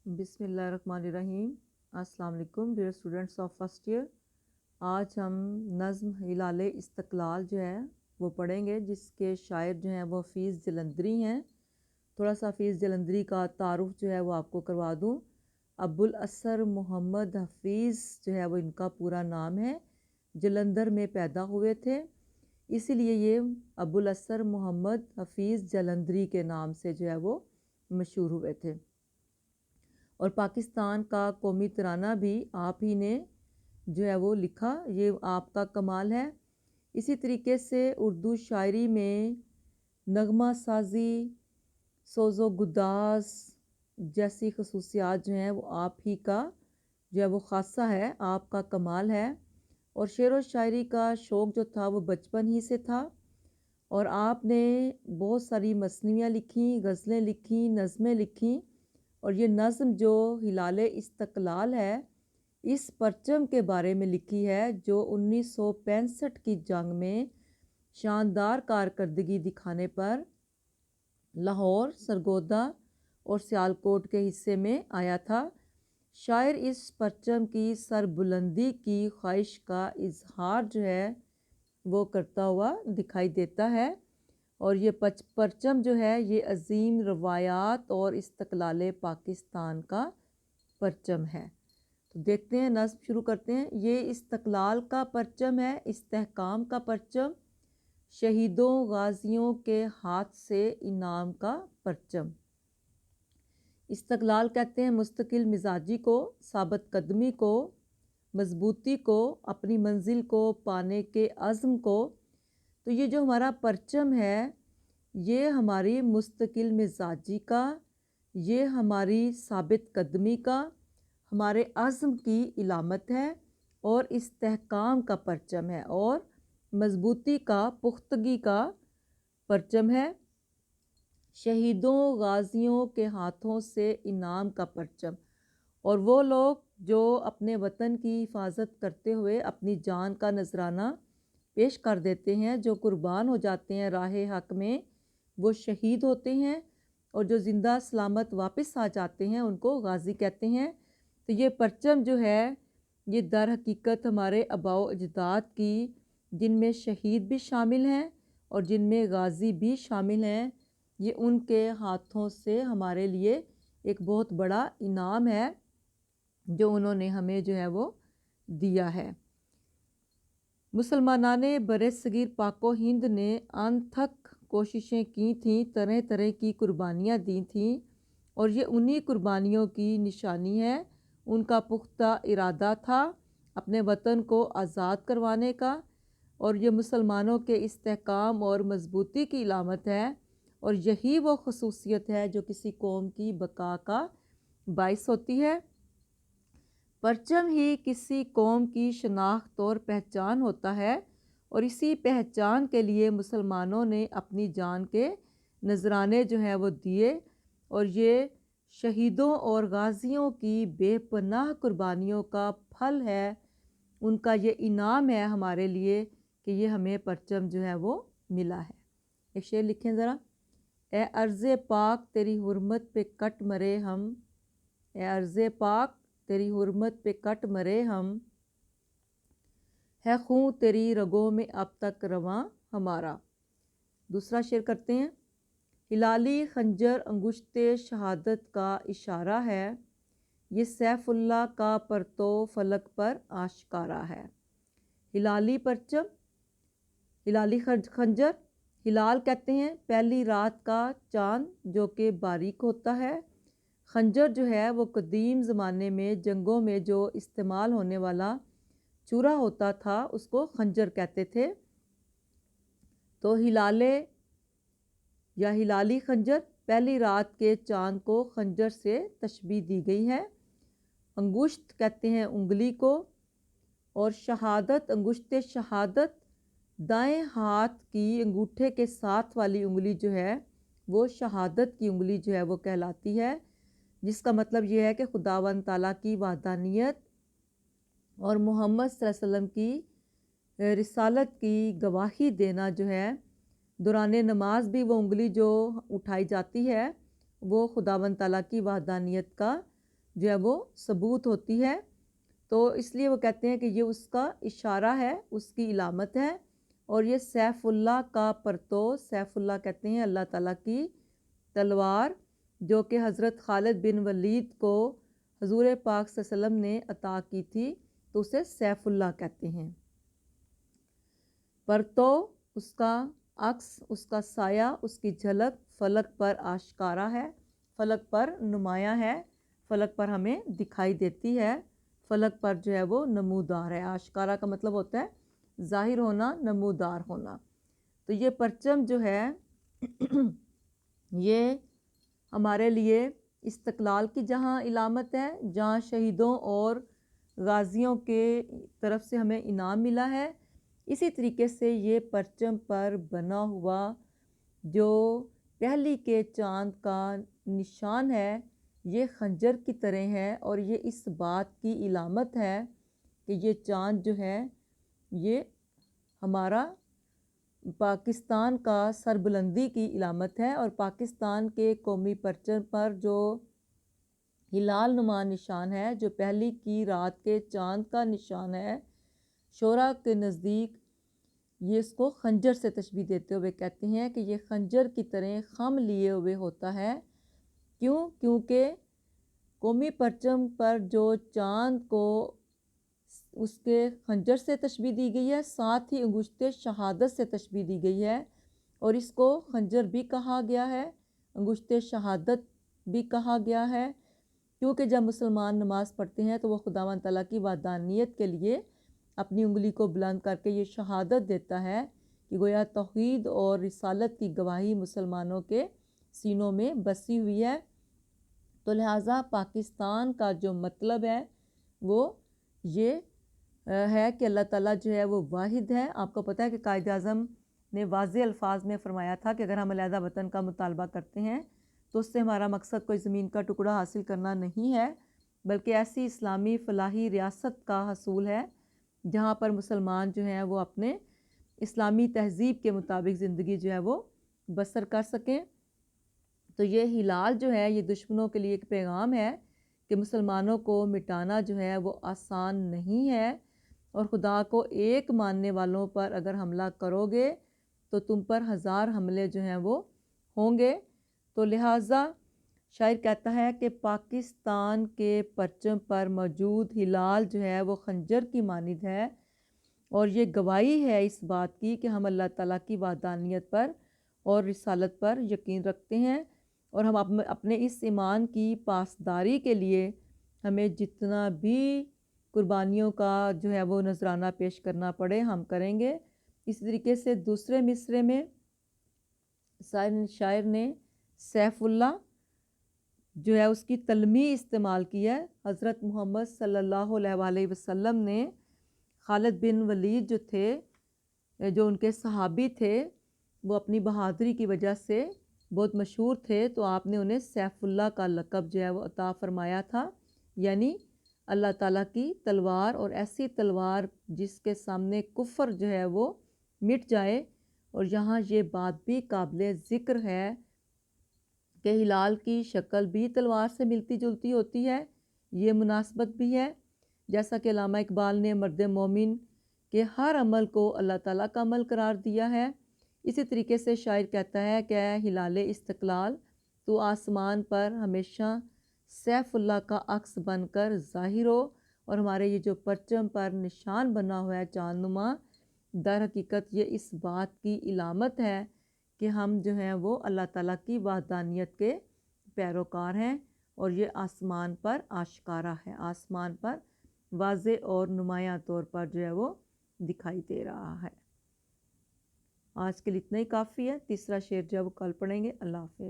बिस्मिल्लाहिर्रहमानिर्रहीम। अस्सलाम वालेकुम dear students of first year. आज हम नज़्म हिलाल इस्तक़लाल जो है वो पढ़ेंगे, जिसके शायर जो हैं वो हफ़ीज़ जलंधरी हैं। थोड़ा सा हफ़ीज़ जलंधरी का तारुफ़ जो है वो आपको करवा दूँ। अबुल असर मोहम्मद हफ़ीज़ जो है वो इनका पूरा नाम है। जलंधर में पैदा हुए थे, इसीलिए ये अबुल असर मोहम्मद हफ़ीज़ जलंधरी के नाम से जो है वो मशहूर हुए थे। और पाकिस्तान का कौमी तराना भी आप ही ने जो है वो लिखा, ये आपका कमाल है। इसी तरीके से उर्दू शायरी में नगमा साजी, सोज़ो गुदास जैसी खसूसियात जो हैं वो आप ही का जो है वो ख़ासा है, आपका कमाल है। और शेर व शायरी का शौक़ जो था वो बचपन ही से था, और आपने बहुत सारी मसनवियाँ लिखी, गज़लें लिखी, नज़में लिखी। और ये नज़्म जो हिलाल इस्तक़लाल है, इस परचम के बारे में लिखी है जो 1965 की जंग में शानदार कारकर्दगी दिखाने पर लाहौर, सरगोदा और सियालकोट के हिस्से में आया था। शायर इस परचम की सरबुलंदी की ख्वाहिश का इजहार जो है वो करता हुआ दिखाई देता है। और ये परचम जो है ये अजीम रवायात और इस्तक़लाल पाकिस्तान का परचम है। तो देखते हैं, नज़्म शुरू करते हैं। ये इस्तक़लाल का परचम है, इस्तेहकाम का परचम, शहीदों गाजियों के हाथ से इनाम का परचम। इस्तक़लाल कहते हैं मुस्तकिल मिजाजी को, साबित कदमी को, मजबूती को, अपनी मंजिल को पाने के अज़्म को। तो ये जो हमारा परचम है ये हमारी मुस्तकिल मिजाजी का, ये हमारी साबित कदमी का, हमारे अज़्म की इलामत है, और इस्तेहकाम का परचम है, और मजबूती का, पुख्तगी का परचम है। शहीदों गाजियों के हाथों से इनाम का परचम, और वो लोग जो अपने वतन की हिफाजत करते हुए अपनी जान का नजराना पेश कर देते हैं, जो कुर्बान हो जाते हैं राह हक में, वो शहीद होते हैं। और जो ज़िंदा सलामत वापस आ जाते हैं उनको गाजी कहते हैं। तो ये परचम जो है ये दर हकीकत हमारे आबाओ अजदाद की, जिनमें शहीद भी शामिल हैं और जिनमें गाजी भी शामिल हैं, ये उनके हाथों से हमारे लिए एक बहुत बड़ा इनाम है जो उन्होंने हमें जो है वो दिया है। मुसलमानाने बरसगीर पाको हिंद ने अनथक कोशिशें की थीं, तरह तरह की कुर्बानियाँ दी थीं, और ये उन्हीं कुर्बानियों की निशानी है। उनका पुख्ता इरादा था अपने वतन को आज़ाद करवाने का, और ये मुसलमानों के इस्तेहकाम और मजबूती की इलामत है। और यही वो खसूसियत है जो किसी कौम की बका का बाइस होती है। परचम ही किसी कौम की शनाख्त और पहचान होता है, और इसी पहचान के लिए मुसलमानों ने अपनी जान के नजराने जो हैं वो दिए। और ये शहीदों और गाजियों की बेपनाह कुर्बानियों का फल है, उनका ये इनाम है हमारे लिए कि ये हमें परचम जो है वो मिला है। एक शेर लिखें ज़रा। ए अर्ज़े पाक तेरी हुर्मत पे कट मरे हम, ए अर्ज़े पाक तेरी हुर्मत पे कट मरे हम, है खून तेरी रगों में अब तक रवां हमारा। दूसरा शेर करते हैं। हिलाली खंजर अंगुश्ते शहादत का इशारा है, ये सैफुल्लाह का परतो फलक पर आश्कारा है। हिलाली परचम, हिलाली खंजर, हिलाल कहते हैं पहली रात का चाँद जो कि बारीक होता है। खंजर जो है वो कदीम ज़माने में जंगों में जो इस्तेमाल होने वाला चूरा होता था उसको खंजर कहते थे। तो हिलाले या हिलाली खंजर, पहली रात के चाँद को खंजर से तशबीह दी गई है। अंगुश्त कहते हैं उंगली को, और शहादत, अंगुश्ते शहादत, दाएं हाथ की अंगूठे के साथ वाली उंगली जो है वो शहादत की उंगली जो है वो कहलाती है, जिसका मतलब ये है कि खुदावंद ताला की वहदानियत और मोहम्मद सल्लल्लाहु अलैहि वसल्लम की रिसालत की गवाही देना जो है। दौरान नमाज भी वो उंगली जो उठाई जाती है वो खुदावंद ताला की वहदानियत का جو ہے وہ ثبوت ہوتی ہے، تو اس لیے وہ کہتے ہیں کہ یہ اس کا اشارہ ہے، اس کی علامت ہے۔ اور یہ سیف اللہ کا پرتو، سیف اللہ کہتے ہیں اللہ تعالیٰ کی تلوار، جو کہ حضرت خالد بن ولید کو حضور پاک صلی اللہ علیہ وسلم نے عطا کی تھی، تو اسے سیف اللہ کہتے ہیں۔ پرتو اس کا عکس، اس کا سایہ، اس کی جھلک فلک پر آشکارا ہے، فلک پر نمایاں ہے، فلک پر ہمیں دکھائی دیتی ہے، فلک پر جو ہے وہ نمودار ہے۔ آشکارا کا مطلب ہوتا ہے ظاہر ہونا، نمودار ہونا۔ تو یہ پرچم جو ہے یہ ہمارے لیے استقلال کی جہاں علامت ہے، جہاں شہیدوں اور غازیوں کے طرف سے ہمیں انعام ملا ہے، اسی طریقے سے یہ پرچم پر بنا ہوا جو پہلی کے چاند کا نشان ہے، یہ خنجر کی طرح ہے، اور یہ اس بات کی علامت ہے کہ یہ چاند جو ہے یہ ہمارا پاکستان کا سربلندی کی علامت ہے، اور پاکستان کے قومی پرچم پر جو ہلال نما نشان ہے، جو پہلی کی رات کے چاند کا نشان ہے، شعراء کے نزدیک یہ اس کو خنجر سے تشبیہ دیتے ہوئے کہتے ہیں کہ یہ خنجر کی طرح خم لیے ہوئے ہوتا ہے۔ کیونکہ قومی پرچم پر جو چاند کو اس کے خنجر سے تشبیہ دی گئی ہے، ساتھ ہی انگشت شہادت سے تشبیہ دی گئی ہے، اور اس کو خنجر بھی کہا گیا ہے، انگشت شہادت بھی کہا گیا ہے، کیونکہ جب مسلمان نماز پڑھتے ہیں تو وہ خداوند تعالیٰ کی وحدانیت کے لیے اپنی انگلی کو بلند کر کے یہ شہادت دیتا ہے کہ گویا توحید اور رسالت کی گواہی مسلمانوں کے سینوں میں بسی ہوئی ہے۔ تو لہٰذا پاکستان کا جو مطلب ہے وہ یہ ہے کہ اللہ تعالیٰ جو ہے وہ واحد ہے۔ آپ کو پتہ ہے کہ قائد اعظم نے واضح الفاظ میں فرمایا تھا کہ اگر ہم علیحدہ وطن کا مطالبہ کرتے ہیں تو اس سے ہمارا مقصد کوئی زمین کا ٹکڑا حاصل کرنا نہیں ہے، بلکہ ایسی اسلامی فلاحی ریاست کا حصول ہے جہاں پر مسلمان جو ہیں وہ اپنے اسلامی تہذیب کے مطابق زندگی جو ہے وہ بسر کر سکیں۔ تو یہ ہلال جو ہے یہ دشمنوں کے لیے ایک پیغام ہے کہ مسلمانوں کو مٹانا جو ہے وہ آسان نہیں ہے، اور خدا کو ایک ماننے والوں پر اگر حملہ کرو گے تو تم پر 1000 حملے جو ہیں وہ ہوں گے۔ تو لہٰذا شاعر کہتا ہے کہ پاکستان کے پرچم پر موجود ہلال جو ہے وہ خنجر کی مانند ہے، اور یہ گواہی ہے اس بات کی کہ ہم اللہ تعالیٰ کی وحدانیت پر اور رسالت پر یقین رکھتے ہیں، اور ہم اپنے اس ایمان کی پاسداری کے لیے ہمیں جتنا بھی قربانیوں کا جو ہے وہ نذرانہ پیش کرنا پڑے ہم کریں گے۔ اس طریقے سے دوسرے مصرعے میں شاعر نے سیف اللہ جو ہے اس کی تلمیح استعمال کی ہے۔ حضرت محمد صلی اللہ علیہ وسلم نے خالد بن ولید جو تھے، جو ان کے صحابی تھے، وہ اپنی بہادری کی وجہ سے بہت مشہور تھے، تو آپ نے انہیں سیف اللہ کا لقب جو ہے وہ عطا فرمایا تھا، یعنی اللہ تعالیٰ کی تلوار، اور ایسی تلوار جس کے سامنے کفر جو ہے وہ مٹ جائے۔ اور یہاں یہ بات بھی قابل ذکر ہے کہ ہلال کی شکل بھی تلوار سے ملتی جلتی ہوتی ہے، یہ مناسبت بھی ہے، جیسا کہ علامہ اقبال نے مرد مومن کے ہر عمل کو اللہ تعالیٰ کا عمل قرار دیا ہے۔ اسی طریقے سے شاعر کہتا ہے کہ اے ہلال استقلال، تو آسمان پر ہمیشہ سیف اللہ کا عکس بن کر ظاہر ہو، اور ہمارے یہ جو پرچم پر نشان بنا ہوا ہے چاند نما، در حقیقت یہ اس بات کی علامت ہے کہ ہم جو ہیں وہ اللہ تعالیٰ کی وحدانیت کے پیروکار ہیں، اور یہ آسمان پر آشکارا ہے، آسمان پر واضح اور نمایاں طور پر جو ہے وہ دکھائی دے رہا ہے۔ آج کے لیے اتنا ہی کافی ہے، تیسرا شعر جو ہے وہ کل پڑھیں گے۔ اللہ حافظ۔